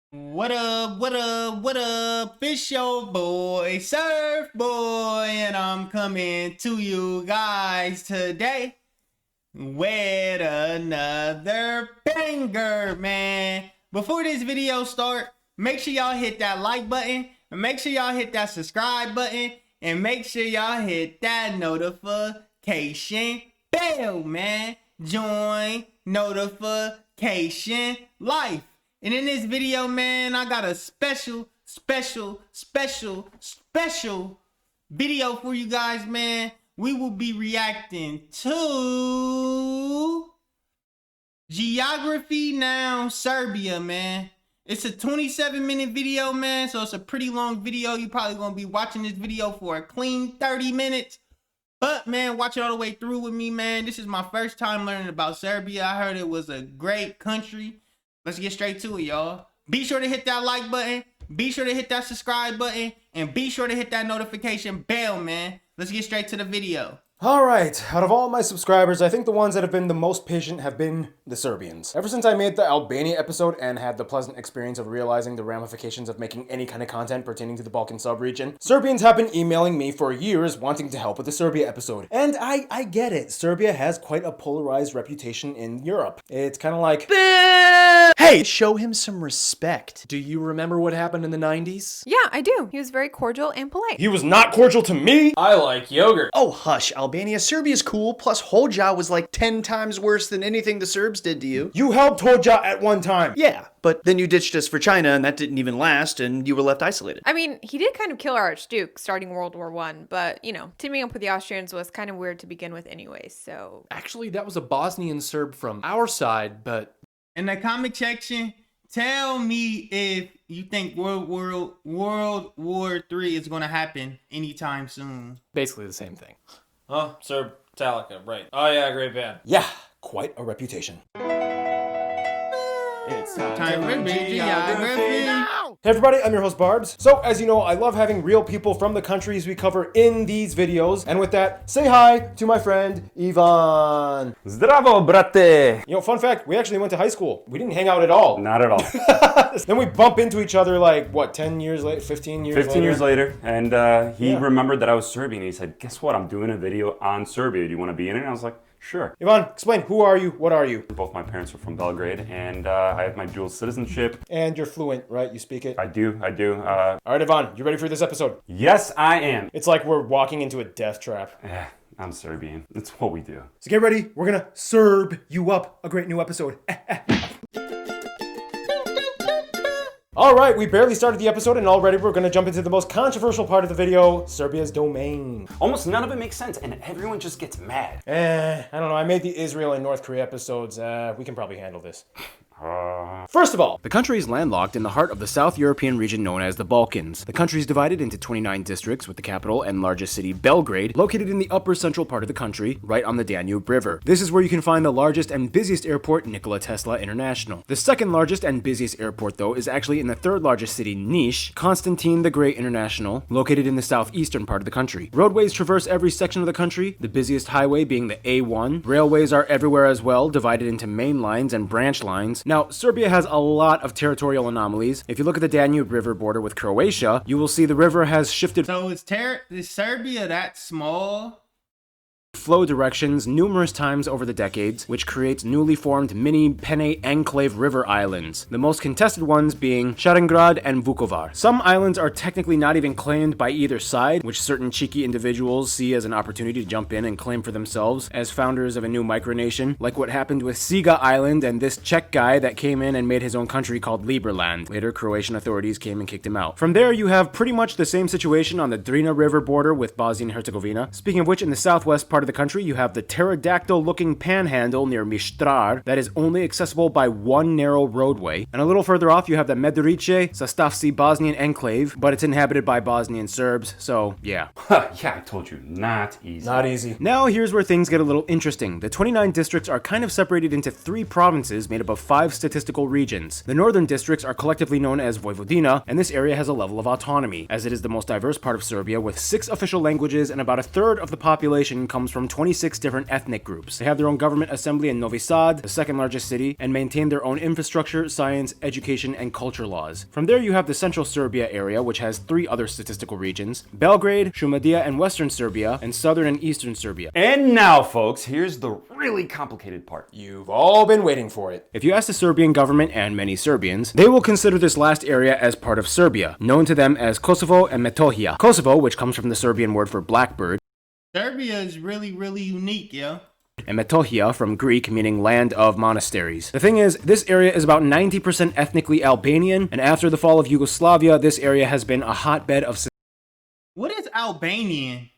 What up, what up, what up? It's your boy, Surf Boy, and I'm coming to you guys today with another banger, man. Before this video start, make sure y'all hit that like button, and make sure y'all hit that subscribe button, and make sure y'all hit that notification bell, man. Join notification life. And in this video, man, I got a special video for you guys, man. We will be reacting to Geography Now Serbia, man. It's a 27-minute video, man, so it's a pretty long video. You're probably going to be watching this video for a clean 30 minutes. But, man, watch it all the way through with me, man. This is my first time learning about Serbia. I heard it was a great country. Let's get straight to it, y'all. Be sure to hit that like button. Be sure to hit that subscribe button. And be sure to hit that notification bell, man. Let's get straight to the video. Alright, out of all my subscribers, I think the ones that have been the most patient have been the Serbians. Ever since I made the Albania episode and had the pleasant experience of realizing the ramifications of making any kind of content pertaining to the Balkan sub-region, Serbians have been emailing me for years wanting to help with the Serbia episode. And I get it. Serbia has quite a polarized reputation in Europe. It's kind of like, hey, show him some respect. Do you remember what happened in the 90s? Yeah, I do. He was very cordial and polite. He was not cordial to me! I like yogurt. Oh, hush, Albania. Serbia's cool, plus Hoxha was like 10 times worse than anything the Serbs did to you. You helped Hoxha at one time! Yeah, but then you ditched us for China, and that didn't even last, and you were left isolated. I mean, he did kind of kill our Archduke starting World War I, but, you know, teaming up with the Austrians was kind of weird to begin with anyway, so... Actually, that was a Bosnian Serb from our side, but... In the comment section, tell me if you think World War III is going to happen anytime soon. basically the same thing. Huh? Serb Metallica, right. Oh yeah, great band. Yeah, quite a reputation. It's time for Geography Now! Hey everybody, I'm your host Barbs. So, as you know, I love having real people from the countries we cover in these videos. And with that, say hi to my friend, Ivan. Zdravo, brate! You know, fun fact, we actually went to high school. We didn't hang out at all. Not at all. Then we bump into each other like, what, 10 years later, 15 years later? 15 years later, and he remembered that I was Serbian. He said, guess what? I'm doing a video on Serbia. Do you want to be in it? And I was like, sure. Ivan, explain, who are you? What are you? Both my parents are from Belgrade, and I have my dual citizenship. And you're fluent, right? You speak it? I do. All right, Ivan, you ready for this episode? Yes, I am. It's like we're walking into a death trap. I'm Serbian. It's what we do. So get ready, we're gonna Serb you up. A great new episode. Alright, we barely started the episode and already we're gonna jump into the most controversial part of the video, Serbia's domain. Almost none of it makes sense, and everyone just gets mad. I don't know, I made the Israel and North Korea episodes, we can probably handle this. First of all, The country is landlocked in the heart of the South European region known as the Balkans. The country is divided into 29 districts, with the capital and largest city, Belgrade, located in the upper central part of the country, right on the Danube River. This is where you can find the largest and busiest airport, Nikola Tesla International. The second largest and busiest airport, though, is actually in the third largest city, Niš, Constantine the Great International, located in the southeastern part of the country. Roadways traverse every section of the country, the busiest highway being the A1. Railways are everywhere as well, divided into main lines and branch lines. Now, Serbia has a lot of territorial anomalies. If you look at the Danube River border with Croatia, you will see the river has shifted So is Serbia that small? flow directions numerous times over the decades, which creates newly formed mini Penne enclave river islands, the most contested ones being Šarengrad and Vukovar. Some islands are technically not even claimed by either side, which certain cheeky individuals see as an opportunity to jump in and claim for themselves as founders of a new micronation, like what happened with Siga Island and this Czech guy that came in and made his own country called Liberland. Later, Croatian authorities came and kicked him out. From there, you have pretty much the same situation on the Drina River border with Bosnia and Herzegovina. Speaking of which, in the southwest part of the country, you have the pterodactyl-looking panhandle near Mistrar that is only accessible by one narrow roadway. And a little further off, you have the Medurice Sastavci Bosnian enclave, but it's inhabited by Bosnian Serbs, so yeah. Yeah, I told you, not easy. Not easy. Now here's where things get a little interesting. The 29 districts are kind of separated into 3 provinces made up of 5 statistical regions. The northern districts are collectively known as Vojvodina, and this area has a level of autonomy, as it is the most diverse part of Serbia with 6 official languages and about a third of the population comes comes from 26 different ethnic groups. They have their own government assembly in Novi Sad, the second largest city, and maintain their own infrastructure, science, education, and culture laws. From there you have the central Serbia area, which has 3 other statistical regions: Belgrade, Šumadija and Western Serbia, and Southern and Eastern Serbia. And now, folks, here's the really complicated part. You've all been waiting for it. If you ask the Serbian government and many Serbians, they will consider this last area as part of Serbia, known to them as Kosovo and Metohija. Kosovo, which comes from the Serbian word for blackbird, Serbia is really, really unique, yo. and Metohija from Greek, meaning land of monasteries. The thing is, this area is about 90% ethnically Albanian, and after the fall of Yugoslavia, this area has been a hotbed of What is Albanian?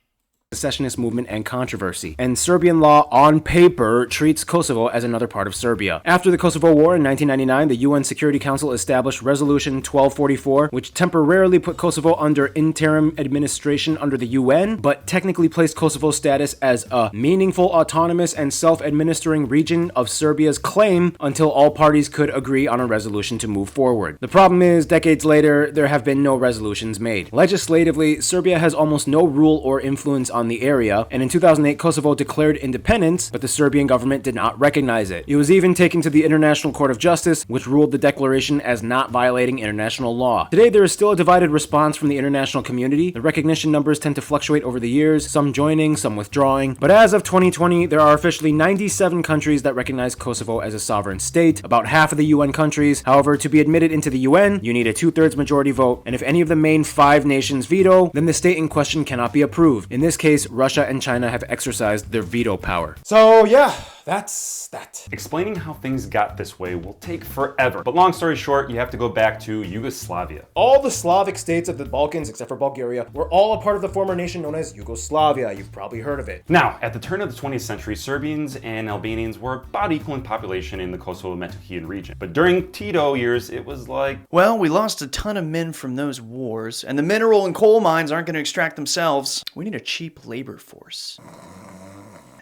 secessionist movement and controversy, and Serbian law on paper treats Kosovo as another part of Serbia. After the Kosovo War in 1999, the UN Security Council established Resolution 1244, which temporarily put Kosovo under interim administration under the UN, but technically placed Kosovo's status as a meaningful, autonomous, and self-administering region of Serbia's claim until all parties could agree on a resolution to move forward. The problem is, decades later, there have been no resolutions made. Legislatively, Serbia has almost no rule or influence on the area, and in 2008 Kosovo declared independence, but the Serbian government did not recognize it. It was even taken to the International Court of Justice, which ruled the declaration as not violating international law. Today there is still a divided response from the international community. The recognition numbers tend to fluctuate over the years, some joining, some withdrawing, but as of 2020 there are officially 97 countries that recognize Kosovo as a sovereign state, about half of the UN countries. However, to be admitted into the UN, you need a 2/3 majority vote, and if any of the main 5 nations veto, then the state in question cannot be approved. In this case, Russia and China have exercised their veto power. So yeah, that's that. Explaining how things got this way will take forever, but long story short, you have to go back to Yugoslavia. All the Slavic states of the Balkans, except for Bulgaria, were all a part of the former nation known as Yugoslavia. You've probably heard of it. Now, at the turn of the 20th century, Serbians and Albanians were about equal in population in the Kosovo-Metohian region. But during Tito years, it was like, well, we lost a ton of men from those wars, and the mineral and coal mines aren't going to extract themselves. We need a cheap labor force.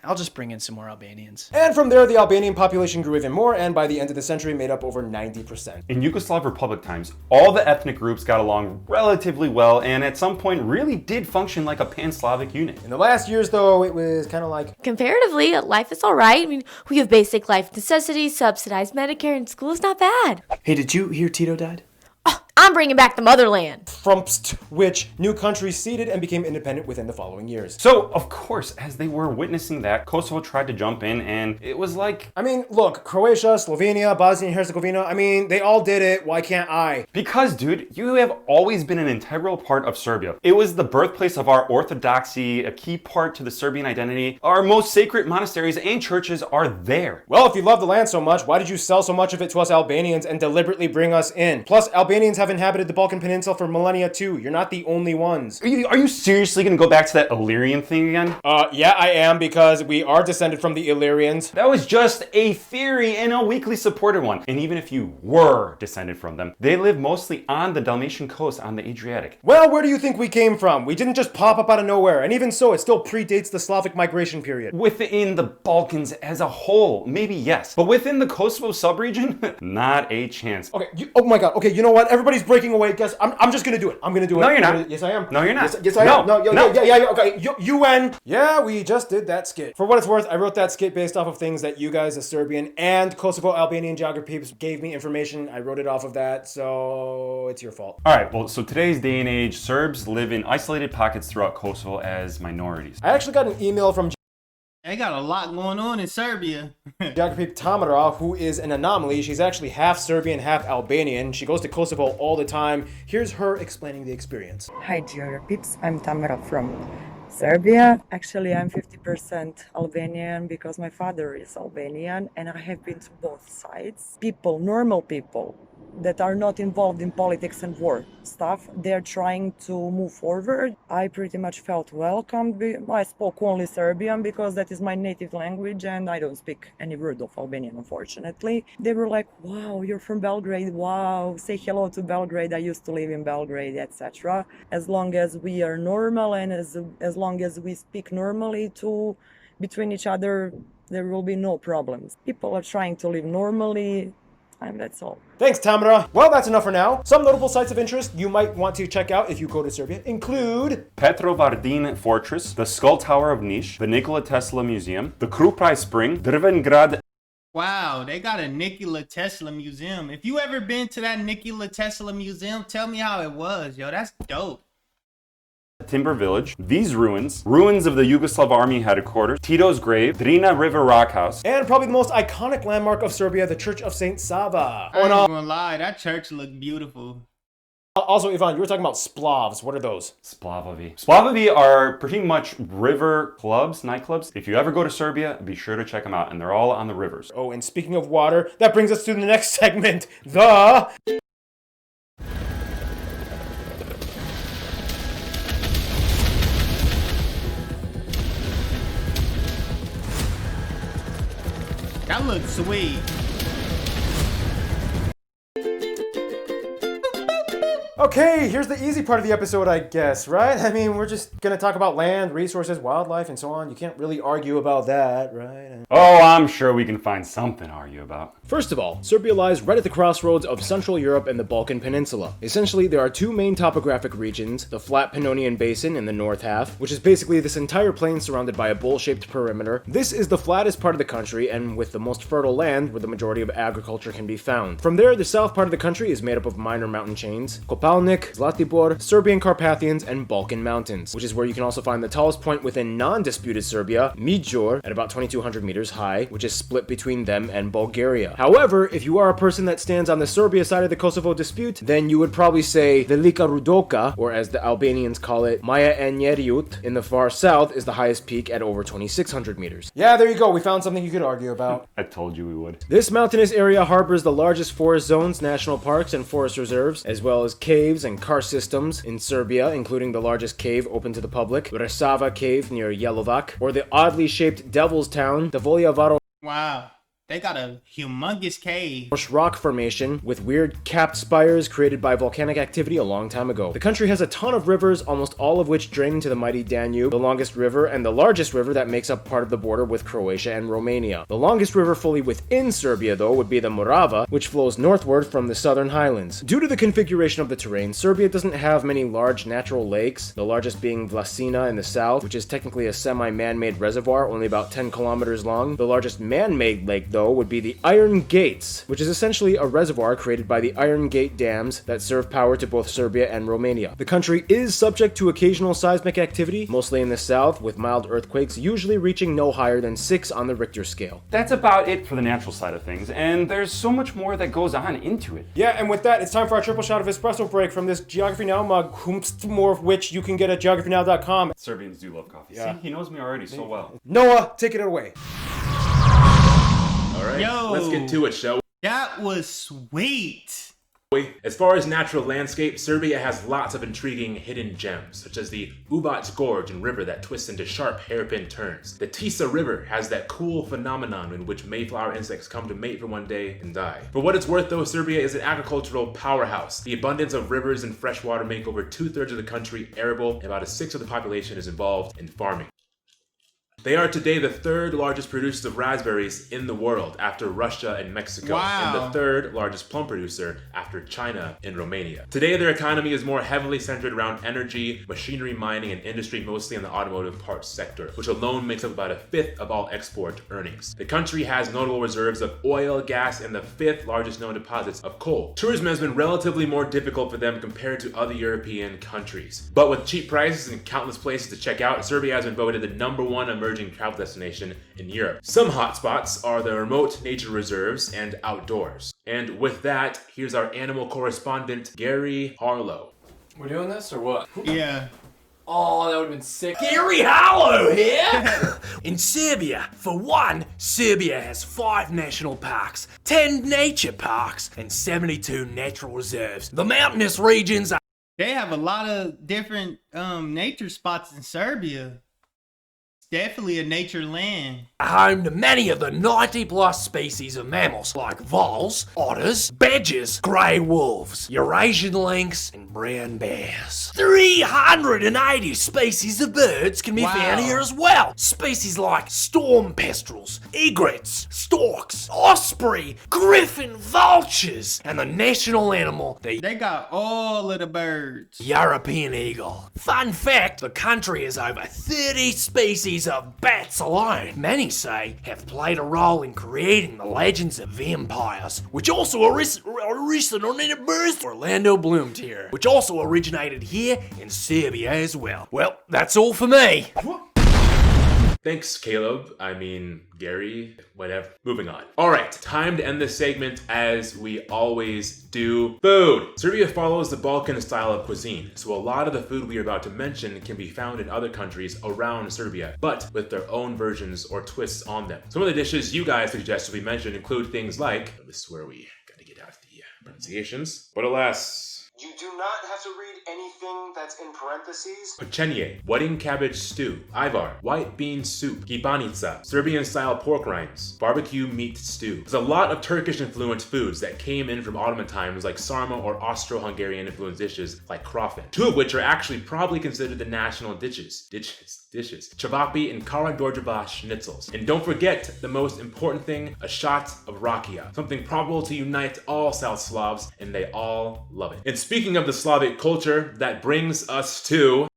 I'll just bring in some more Albanians. And from there, the Albanian population grew even more, and by the end of the century made up over 90%. in Yugoslav Republic times, all the ethnic groups got along relatively well and at some point really did function like a pan-Slavic unit. In the last years, though, it was kind of like... Comparatively, life is alright. I mean, we have basic life necessities, subsidized Medicare, and school is not bad. Hey, did you hear Tito died? I'm bringing back the motherland. Frumpst, which new countries ceded and became independent within the following years. So, of course, as they were witnessing that, Kosovo tried to jump in and it was like... I mean, look, Croatia, Slovenia, Bosnia and Herzegovina, I mean, they all did it. Why can't I? Because, dude, you have always been an integral part of Serbia. It was the birthplace of our orthodoxy, a key part to the Serbian identity. Our most sacred monasteries and churches are there. Well, if you love the land so much, why did you sell so much of it to us Albanians and deliberately bring us in? Plus, Albanians have inhabited the Balkan Peninsula for millennia too. You're not the only ones. Are you seriously gonna go back to that Illyrian thing again? Yeah, I am, because we are descended from the Illyrians. That was just a theory and a weakly supported one. And even if you were descended from them, they live mostly on the Dalmatian coast on the Adriatic. Well, where do you think we came from? We didn't just pop up out of nowhere, and even so, it still predates the Slavic migration period. Within the Balkans as a whole, maybe yes. But within the Kosovo subregion, not a chance. Okay, oh my god, okay, you know what? Everybody's breaking away. Guess I'm just gonna do it. I'm gonna do it. No, you're not. Yes, I am. No, you're not. Yes, I No. am. No, No. yeah, okay. UN. Yeah, we just did that skit. For what it's worth, I wrote that skit based off of things that you guys, as Serbian and Kosovo Albanian geographies, gave me information. I wrote it off of that, so it's your fault. All right, well, so today's day and age, Serbs live in isolated pockets throughout Kosovo as minorities. I actually got an email from They got a lot going on in Serbia. Geography Tamara, who is an anomaly. She's actually half Serbian, half Albanian. She goes to Kosovo all the time. Here's her explaining the experience. Hi Geograpeeps, I'm Tamara from Serbia. Actually, I'm 50% Albanian because my father is Albanian and I have been to both sides. People, normal people that are not involved in politics and war stuff, they're trying to move forward. I pretty much felt welcomed. I spoke only Serbian because that is my native language and I don't speak any word of Albanian, unfortunately. They were like, wow, you're from Belgrade, wow, say hello to Belgrade, I used to live in Belgrade, etc. As long as we are normal and as long as we speak normally between each other, there will be no problems. People are trying to live normally, time. That's all. Thanks, Tamara. Well, that's enough for now. Some notable sites of interest you might want to check out if you go to Serbia include Petrovardin Fortress, the Skull Tower of Niš, the Nikola Tesla Museum, the Krupaj Spring, Drvengrad. Wow, they got a Nikola Tesla museum. If you ever been to that Nikola Tesla museum, tell me how it was, yo. That's dope. Timber Village, these ruins of the Yugoslav Army headquarters, Tito's grave, Drina River Rock House, and probably the most iconic landmark of Serbia, the Church of Saint Sava. I ain't gonna lie, that church looked beautiful. Also, Ivan, you were talking about splavs. What are those? Splavovi. Splavovi are pretty much river clubs, nightclubs. If you ever go to Serbia, be sure to check them out, and they're all on the rivers. Oh, and speaking of water, that brings us to the next segment, the... That looks sweet. Okay, here's the easy part of the episode, I guess, right? I mean, we're just gonna talk about land, resources, wildlife, and so on. You can't really argue about that, right? Oh, I'm sure we can find something to argue about. First of all, Serbia lies right at the crossroads of Central Europe and the Balkan Peninsula. Essentially, there are two main topographic regions, the flat Pannonian Basin in the north half, which is basically this entire plain surrounded by a bowl-shaped perimeter. This is the flattest part of the country and with the most fertile land where the majority of agriculture can be found. From there, the south part of the country is made up of minor mountain chains, Kopalnik, Zlatibor, Serbian Carpathians, and Balkan Mountains, which is where you can also find the tallest point within non-disputed Serbia, Mijor, at about 2,200 meters high, which is split between them and Bulgaria. However, if you are a person that stands on the Serbia side of the Kosovo dispute, then you would probably say Velika Rudoka, or as the Albanians call it, Maja Enjeriut, in the far south is the highest peak at over 2,600 meters. Yeah, there you go. We found something you could argue about. I told you we would. This mountainous area harbors the largest forest zones, national parks, and forest reserves, as well as caves and karst systems in Serbia, including the largest cave open to the public, Resava Cave near Jelovac, or the oddly shaped Devil's Town, the Voljavaro. Wow. They got a humongous cave. Rock formation with weird capped spires created by volcanic activity a long time ago. The country has a ton of rivers, almost all of which drain into the mighty Danube, the longest river and the largest river that makes up part of the border with Croatia and Romania. The longest river fully within Serbia, though, would be the Morava, which flows northward from the southern highlands. Due to the configuration of the terrain, Serbia doesn't have many large natural lakes, the largest being Vlasina in the south, which is technically a semi-man-made reservoir, only about 10 kilometers long. The largest man-made lake, though, would be the Iron Gates, which is essentially a reservoir created by the Iron Gate dams that serve power to both Serbia and Romania. The country is subject to occasional seismic activity, mostly in the south, with mild earthquakes usually reaching no higher than 6 on the Richter scale. That's about it for the natural side of things, and there's so much more that goes on into it. Yeah, and with that, it's time for our triple shot of espresso break from this Geography Now mug, more of which you can get at geographynow.com. Serbians do love coffee. Yeah. See, he knows me already so well. Noah, take it away. All right, Yo. let's get to it, shall we? That was sweet. As far as natural landscape, Serbia has lots of intriguing hidden gems, such as the Ubac Gorge and river that twists into sharp hairpin turns. The Tisa River has that cool phenomenon in which mayflower insects come to mate for one day and die. For what it's worth though, Serbia is an agricultural powerhouse. The abundance of rivers and fresh water make over 2/3 of the country arable, and about 1/6 of the population is involved in farming. They are today the third largest producers of raspberries in the world after Russia and Mexico, and the third largest plum producer after China and Romania. Today, their economy is more heavily centered around energy, machinery mining, and industry, mostly in the automotive parts sector, which alone makes up about 1/5 of all export earnings. The country has notable reserves of oil, gas, and the 5th largest known deposits of coal. Tourism has been relatively more difficult for them compared to other European countries. But with cheap prices and countless places to check out, Serbia has been voted the #1 emerging travel destination in Europe. Some hotspots are the remote nature reserves and outdoors. And with that, here's our animal correspondent, Gary Harlow. We're doing this or what? Yeah. Oh, that would have been sick. Gary Harlow here! In Serbia, for one, Serbia has 5 national parks, 10 nature parks, and 72 natural reserves. The mountainous regions are... They have a lot of different nature spots in Serbia. definitely a nature land. Home to many of the 90 plus species of mammals like voles, otters, badgers, grey wolves, Eurasian lynx, and brown bears. 380 species of birds can be found here as well. Species like storm pestrels, egrets, storks, osprey, griffin, vultures, and the national animal, They got all of the birds. European eagle. Fun fact, the country has over 30 species of bats alone. Many say have played a role in creating the legends of vampires, which also Orlando Bloom here, which also originated here in Serbia as well. Well, that's all for me. Thanks, Caleb. I mean, Gary, whatever. Moving on. All right, time to end this segment as we always do. Food. Serbia follows the Balkan style of cuisine, so a lot of the food we are about to mention can be found in other countries around Serbia, but with their own versions or twists on them. Some of the dishes you guys suggested we mention include things like, this is where we gotta get out the pronunciations, but alas, You do not have to read anything that's in parentheses. pechenye, wedding cabbage stew, ivar, white bean soup, gibanica, Serbian-style pork rinds, barbecue meat stew. There's a lot of Turkish-influenced foods that came in from Ottoman times like sarma or Austro-Hungarian-influenced dishes like krofen, two of which are actually probably considered the national dishes. Chavapi and Kara-Dorjava schnitzels. And don't forget the most important thing, a shot of rakia, something probable to unite all South Slavs, and they all love it. And speaking of the Slavic culture, that brings us to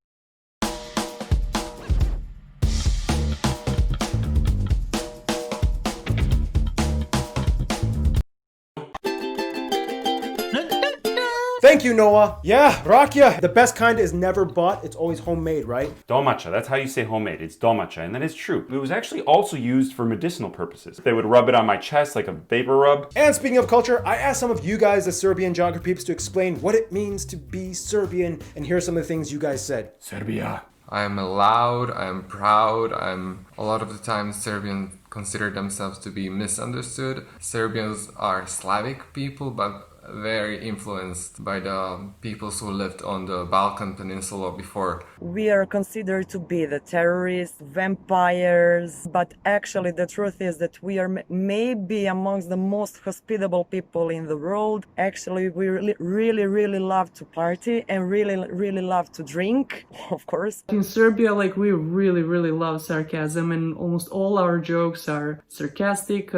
Thank you, Noah. Yeah, rakia. The best kind is never bought. It's always homemade, right? Domaća, that's how you say homemade. It's domaća, and that is true. It was actually also used for medicinal purposes. They would rub it on my chest like a vapor rub. And speaking of culture, I asked some of you guys, the Serbian geography peeps, to explain what it means to be Serbian, and here are some of the things you guys said. Serbia. I am loud, I am proud, a lot of the time Serbians consider themselves to be misunderstood. Serbians are Slavic people, but very influenced by the peoples who lived on the Balkan Peninsula before. We are considered to be the terrorists, vampires, but actually the truth is that we are maybe amongst the most hospitable people in the world. Actually, we really love to party and really love to drink, of course. In Serbia, we really love sarcasm, and almost all our jokes are sarcastic.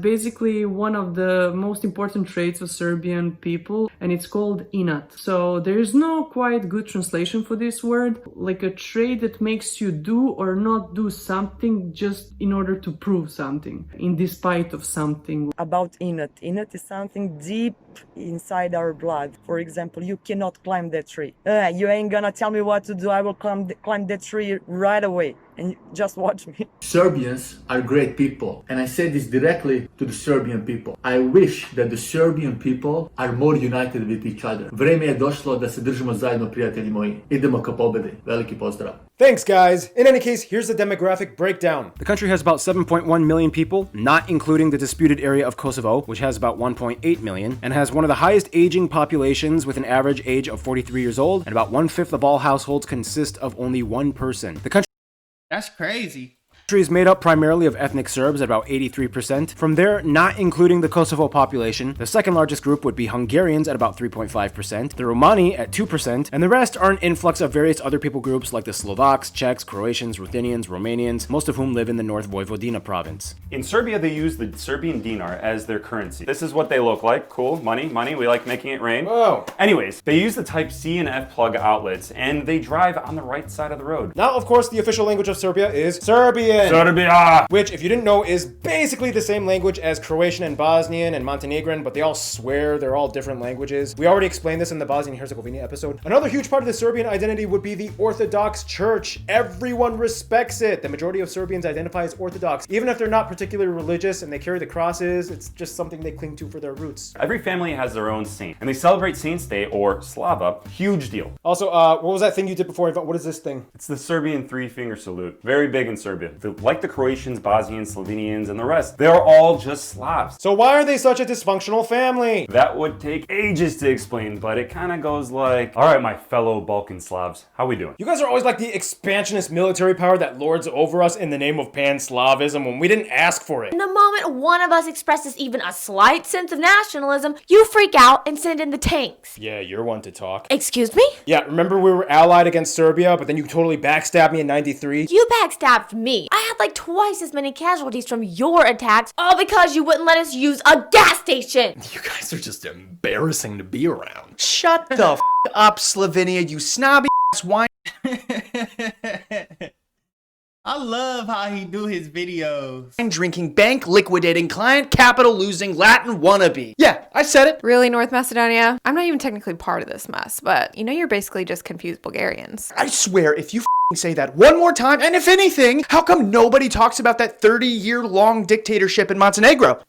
Basically, one of the most important traits of Serbian people, and it's called inat. So there is no quite good translation for this word, like a trait that makes you do or not do something just in order to prove something, in despite of something. About inat. Inat is something deep inside our blood. For example, you cannot climb that tree. You ain't gonna tell me what to do. I will climb that tree right away. And just watch me. Serbians are great people, and I say this directly to the Serbian people. I wish that the Serbian people are more united with each other. Vreme je došlo da se držimo zajedno, prijatelji moji. Idemo ka pobedi. Veliki pozdrav. Thanks, guys. In any case, here's the demographic breakdown. The country has about 7.1 million people, not including the disputed area of Kosovo, which has about 1.8 million, and has one of the highest aging populations with an average age of 43 years old, and about 1/5 of all households consist of only one person. The country That's crazy. country is made up primarily of ethnic Serbs at about 83%. From there, not including the Kosovo population, the second largest group would be Hungarians at about 3.5%, the Romani at 2%, and the rest are an influx of various other people groups like the Slovaks, Czechs, Croatians, Ruthenians, Romanians, most of whom live in the North Vojvodina province. In Serbia, they use the Serbian dinar as their currency. This is what they look like. Cool, money, we like making it rain. Whoa. Anyways, they use the type C and F plug outlets, and they drive on the right side of the road. Now, of course, the official language of Serbia is Serbian. Serbia! Which, if you didn't know, is basically the same language as Croatian and Bosnian and Montenegrin, but they all swear they're all different languages. We already explained this in the Bosnia-Herzegovina episode. Another huge part of the Serbian identity would be the Orthodox Church. Everyone respects it. The majority of Serbians identify as Orthodox. Even if they're not particularly religious and they carry the crosses, it's just something they cling to for their roots. Every family has their own saint, and they celebrate Saints' Day, or Slava. Huge deal. Also, what was that thing you did before? What is this thing? It's the Serbian three-finger salute. Very big in Serbia. like the Croatians, Bosnians, Slovenians, and the rest. They're all just Slavs. So why are they such a dysfunctional family? That would take ages to explain, but it kind of goes like, all right, my fellow Balkan Slavs, how we doing? You guys are always like the expansionist military power that lords over us in the name of pan-Slavism when we didn't ask for it. And the moment one of us expresses even a slight sense of nationalism, you freak out and send in the tanks. Yeah, you're one to talk. Excuse me? Yeah, remember we were allied against Serbia, but then you totally backstabbed me in 93? You backstabbed me. I had like twice as many casualties from your attacks, all because you wouldn't let us use a gas station. You guys are just embarrassing to be around. Shut the up, Slovenia, you snobby ass wine. I love how he do his videos. Drinking, bank liquidating, client capital losing, Latin wannabe. Yeah, I said it. Really, North Macedonia? I'm not even technically part of this mess, but you know you're basically just confused Bulgarians. I swear, if you say that one more time, and if anything, how come nobody talks about that 30-year-long dictatorship in Montenegro?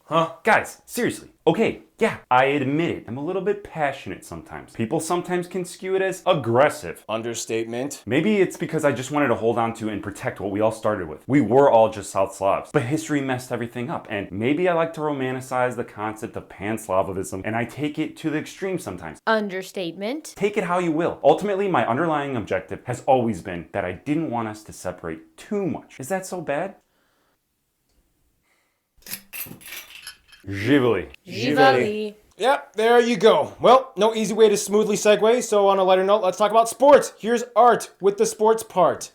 Huh? Guys, seriously. Okay, yeah, I admit it. I'm a little bit passionate sometimes. People sometimes can skew it as aggressive. Understatement. Maybe it's because I just wanted to hold on to and protect what we all started with. We were all just South Slavs, but history messed everything up. And maybe I like to romanticize the concept of pan-Slavism, and I take it to the extreme sometimes. Understatement. Take it how you will. Ultimately, my underlying objective has always been that I didn't want us to separate too much. Is that so bad? Živeli. Živeli. Yep, there you go. Well, no easy way to smoothly segue, so on a lighter note, let's talk about sports. Here's Art with the sports part.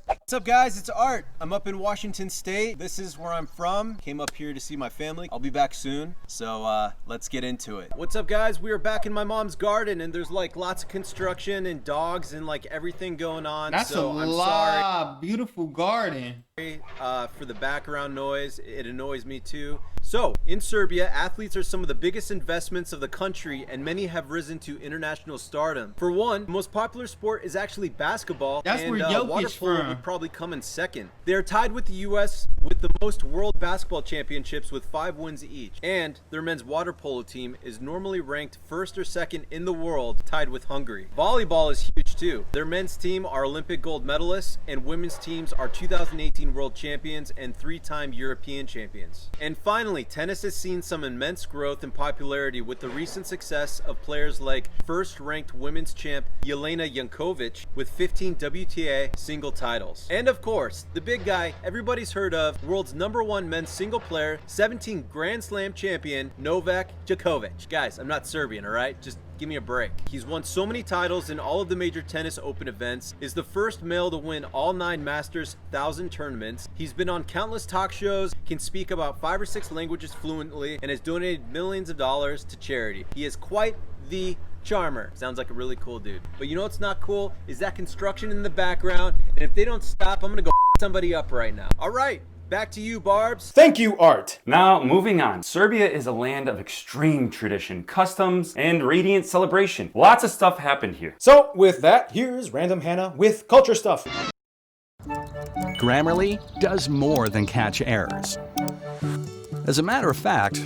What's up, guys? It's Art. I'm up in Washington State. This is where I'm from. Came up here to see my family. I'll be back soon, so let's get into it. What's up, guys? We are back in my mom's garden, and there's like lots of construction and dogs and like everything going on. That's so a I'm lot. Beautiful garden. For the background noise, it annoys me too. So, in Serbia, athletes are some of the biggest investments of the country, and many have risen to international stardom. For one, the most popular sport is actually basketball, That's and where Jokic water polo from. would probably come in second. They are tied with the U.S. with the most world basketball championships with 5 wins each, and their men's water polo team is normally ranked first or second in the world, tied with Hungary. Volleyball is huge too. Their men's team are Olympic gold medalists, and women's teams are 2018 world champions and 3-time European champions. And finally, tennis has seen some immense growth in popularity with the recent success of players like first-ranked women's champ Jelena Jankovic with 15 WTA single titles. And of course, the big guy everybody's heard of, world's #1 men's single player, 17 Grand Slam champion, Novak Djokovic. Guys, I'm not Serbian, alright? Just give me a break. He's won so many titles in all of the major tennis open events, is the first male to win all 9 Masters 1000 tournaments. He's been on countless talk shows, can speak about 5 or 6 languages fluently, and has donated millions of dollars to charity. He is quite the charmer. Sounds like a really cool dude. But you know what's not cool? Is that construction in the background, and if they don't stop, I'm gonna go somebody up right now. Alright. Back to you, Barbs. Thank you, Art. Now, moving on. Serbia is a land of extreme tradition, customs, and radiant celebration. Lots of stuff happened here. So, with that, here's Random Hannah with culture stuff. Grammarly does more than catch errors. As a matter of fact,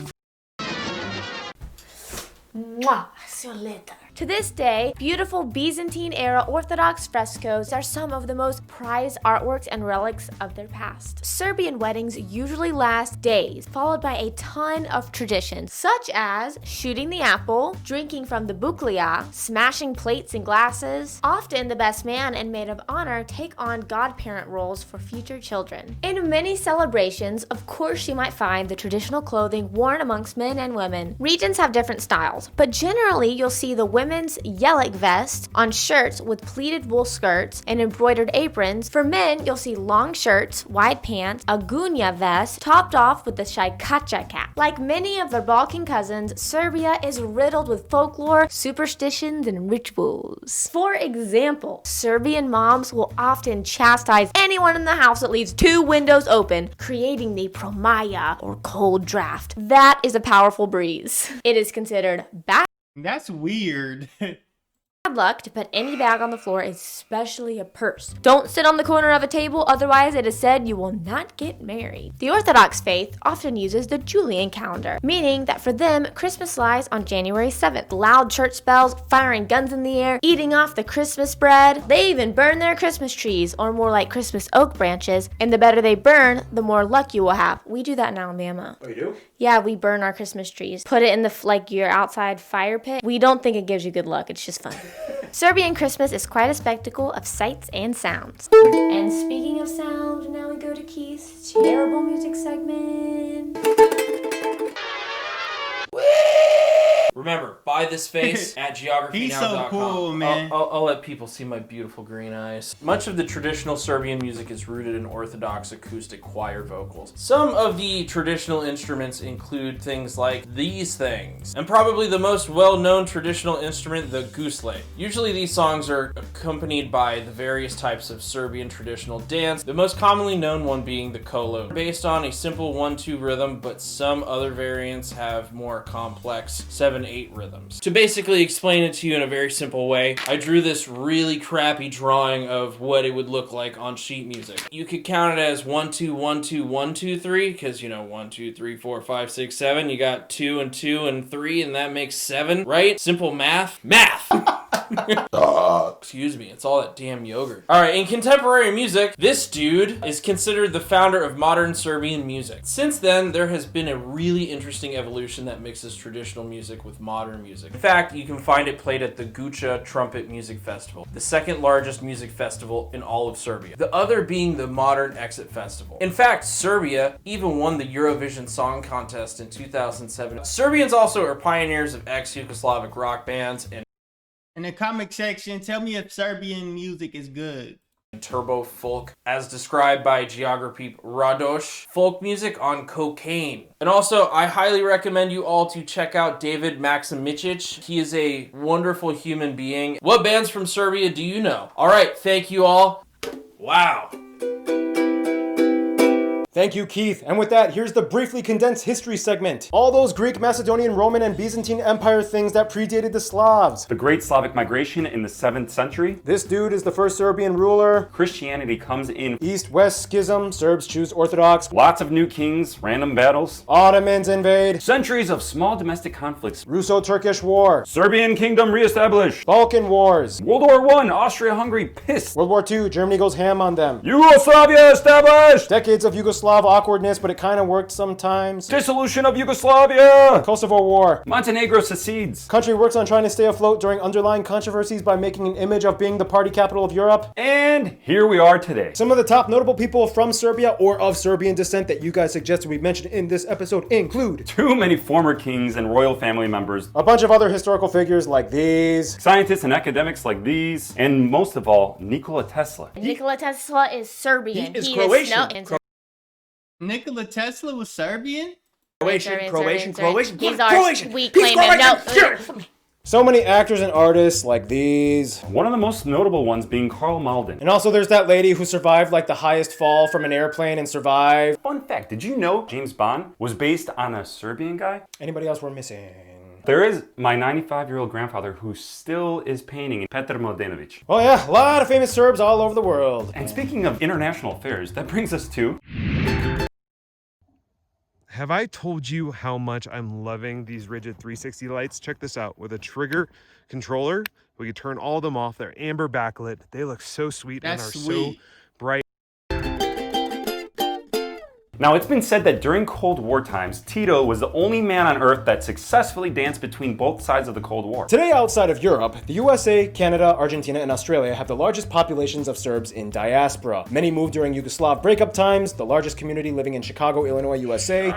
Mwah. See you later. To this day, beautiful Byzantine-era Orthodox frescoes are some of the most prized artworks and relics of their past. Serbian weddings usually last days, followed by a ton of traditions, such as shooting the apple, drinking from the buklja, smashing plates and glasses. Often, the best man and maid of honor take on godparent roles for future children. In many celebrations, of course, you might find the traditional clothing worn amongst men and women. Regions have different styles, but generally, you'll see the women's yelek vest on shirts with pleated wool skirts and embroidered aprons. For men, you'll see long shirts, wide pants, a gunya vest, topped off with the shajkacha cap. Like many of their Balkan cousins, Serbia is riddled with folklore, superstitions, and rituals. For example, Serbian moms will often chastise anyone in the house that leaves 2 windows open, creating the promaya, or cold draft. That is a powerful breeze. It is considered bad. That's weird. Bad luck to put any bag on the floor, especially a purse. Don't sit on the corner of a table, otherwise it is said you will not get married. The Orthodox faith often uses the Julian calendar, meaning that for them, Christmas lies on January 7th. Loud church bells, firing guns in the air, eating off the Christmas bread. They even burn their Christmas trees, or more like Christmas oak branches, and the better they burn, the more luck you will have. We do that now in Bama. Oh, you do? Yeah, we burn our Christmas trees. Put it in the your outside fire pit. We don't think it gives you good luck. It's just fun. Serbian Christmas is quite a spectacle of sights and sounds. And speaking of sound, now we go to Keith's terrible music segment. Remember, buy this face at geographynow.com. He's so cool, man. I'll let people see my beautiful green eyes. Much of the traditional Serbian music is rooted in Orthodox acoustic choir vocals. Some of the traditional instruments include things like these things, and probably the most well-known traditional instrument, the gusle. Usually these songs are accompanied by the various types of Serbian traditional dance, the most commonly known one being the kolo, based on a simple 1-2 rhythm, but some other variants have more complex 7-8 rhythms. To basically explain it to you in a very simple way, I drew this really crappy drawing of what it would look like on sheet music. You could count it as 1 2 1 2 1 2 3, because 1 2 3 4 5 6 7. You got 2 and 2 and 3, and that makes 7, right? Simple math. Excuse me, it's all that damn yogurt. Alright, in contemporary music, this dude is considered the founder of modern Serbian music. Since then, there has been a really interesting evolution that mixes traditional music with modern music. In fact, you can find it played at the Guča Trumpet Music Festival, the second largest music festival in all of Serbia. The other being the Modern Exit Festival. In fact, Serbia even won the Eurovision Song Contest in 2007. Serbians also are pioneers of ex-Yugoslavic rock bands and in the comic section, tell me if Serbian music is good. Turbo folk, as described by geography Radosh, folk music on cocaine. And also, I highly recommend you all to check out David Maximičić. He is a wonderful human being. What bands from Serbia do you know? All right, thank you all. Wow. Thank you, Keith. And with that, here's the briefly condensed history segment. All those Greek, Macedonian, Roman, and Byzantine Empire things that predated the Slavs. The Great Slavic Migration in the 7th century. This dude is the first Serbian ruler. Christianity comes in. East-West schism. Serbs choose Orthodox. Lots of new kings, random battles. Ottomans invade. Centuries of small domestic conflicts. Russo-Turkish War. Serbian kingdom reestablished. Balkan Wars. World War I, Austria-Hungary pissed. World War II, Germany goes ham on them. Yugoslavia established. Decades of Yugoslav awkwardness, but it kind of worked sometimes. Dissolution of Yugoslavia. Kosovo War. Montenegro secedes. Country works on trying to stay afloat during underlying controversies by making an image of being the party capital of Europe. And here we are today. Some of the top notable people from Serbia or of Serbian descent that you guys suggested we mentioned in this episode include too many former kings and royal family members, a bunch of other historical figures like these, scientists and academics like these, and most of all, Nikola Tesla. Nikola Tesla is Serbian. He is Croatian. Nikola Tesla was Serbian? Croatian. He's ours. We claim him. No. So many actors and artists like these. One of the most notable ones being Karl Malden. And also there's that lady who survived like the highest fall from an airplane and survived. Fun fact, did you know James Bond was based on a Serbian guy? Anybody else we're missing? There is my 95-year-old grandfather who still is painting, Petar Mladenovic. Oh yeah, a lot of famous Serbs all over the world. And speaking of international affairs, that brings us to... Have I told you how much I'm loving these rigid 360 lights? Check this out. With a trigger controller, we can turn all of them off. They're amber backlit. They look so sweet and are so bright. Now, it's been said that during Cold War times, Tito was the only man on Earth that successfully danced between both sides of the Cold War. Today, outside of Europe, the USA, Canada, Argentina, and Australia have the largest populations of Serbs in diaspora. Many moved during Yugoslav breakup times, the largest community living in Chicago, Illinois, USA,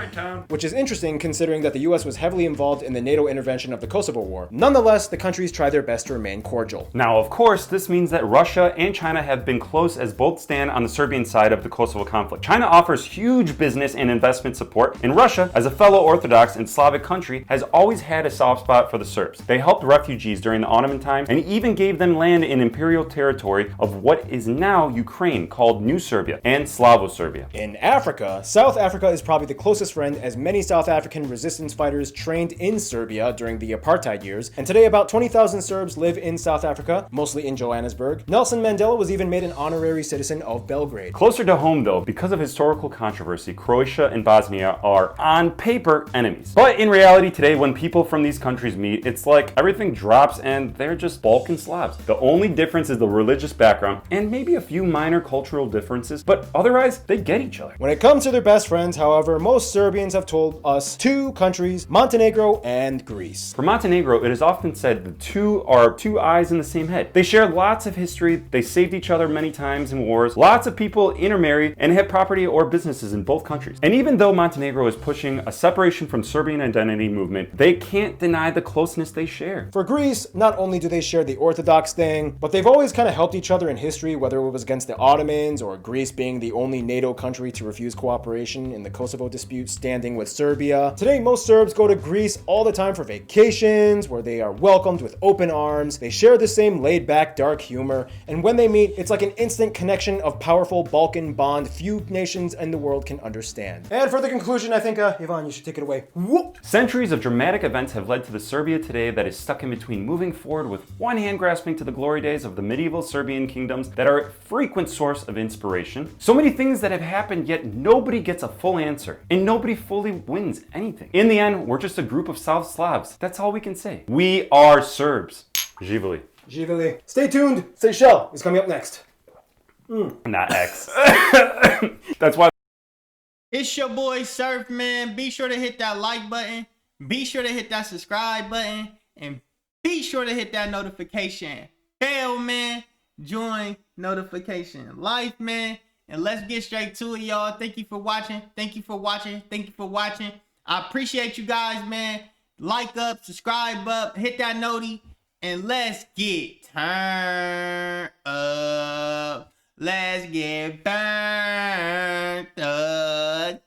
which is interesting considering that the US was heavily involved in the NATO intervention of the Kosovo War. Nonetheless, the countries try their best to remain cordial. Now, of course, this means that Russia and China have been close as both stand on the Serbian side of the Kosovo conflict. China offers huge huge business and investment support, and Russia, as a fellow Orthodox and Slavic country, has always had a soft spot for the Serbs. They helped refugees during the Ottoman time and even gave them land in imperial territory of what is now Ukraine, called New Serbia and Slavo-Serbia. In Africa, South Africa is probably the closest friend, as many South African resistance fighters trained in Serbia during the apartheid years, and today about 20,000 Serbs live in South Africa, mostly in Johannesburg. Nelson Mandela was even made an honorary citizen of Belgrade. Closer to home though, because of historical controversy, Croatia and Bosnia are on paper enemies. But in reality today, when people from these countries meet, it's like everything drops and they're just Balkan Slavs. The only difference is the religious background and maybe a few minor cultural differences, but otherwise they get each other. When it comes to their best friends, however, most Serbians have told us two countries, Montenegro and Greece. For Montenegro, it is often said the two are two eyes in the same head. They share lots of history, they saved each other many times in wars, lots of people intermarry and have property or businesses in both countries. And even though Montenegro is pushing a separation from Serbian identity movement, they can't deny the closeness they share. For Greece, not only do they share the Orthodox thing, but they've always kind of helped each other in history, whether it was against the Ottomans or Greece being the only NATO country to refuse cooperation in the Kosovo dispute, standing with Serbia. Today, most Serbs go to Greece all the time for vacations, where they are welcomed with open arms. They share the same laid-back, dark humor, and when they meet, it's like an instant connection of powerful Balkan bond few nations in the world can understand. And for the conclusion, I think, Ivan, you should take it away. Whoop! Centuries of dramatic events have led to the Serbia today that is stuck in between moving forward with one hand grasping to the glory days of the medieval Serbian kingdoms that are a frequent source of inspiration. So many things that have happened, yet nobody gets a full answer, and nobody fully wins anything. In the end, we're just a group of South Slavs. That's all we can say. We are Serbs. Živeli. Živeli. Stay tuned. Seychelles is coming up next. Not X. That's why. It's your boy Surf, man. Be sure to hit that like button. Be sure to hit that subscribe button. And be sure to hit that notification bell, man. Join notification life, man. And let's get straight to it, y'all. Thank you for watching. Thank you for watching. Thank you for watching. I appreciate you guys, man. Like up, subscribe up, hit that noti, and let's get turned up. Let's get burned up.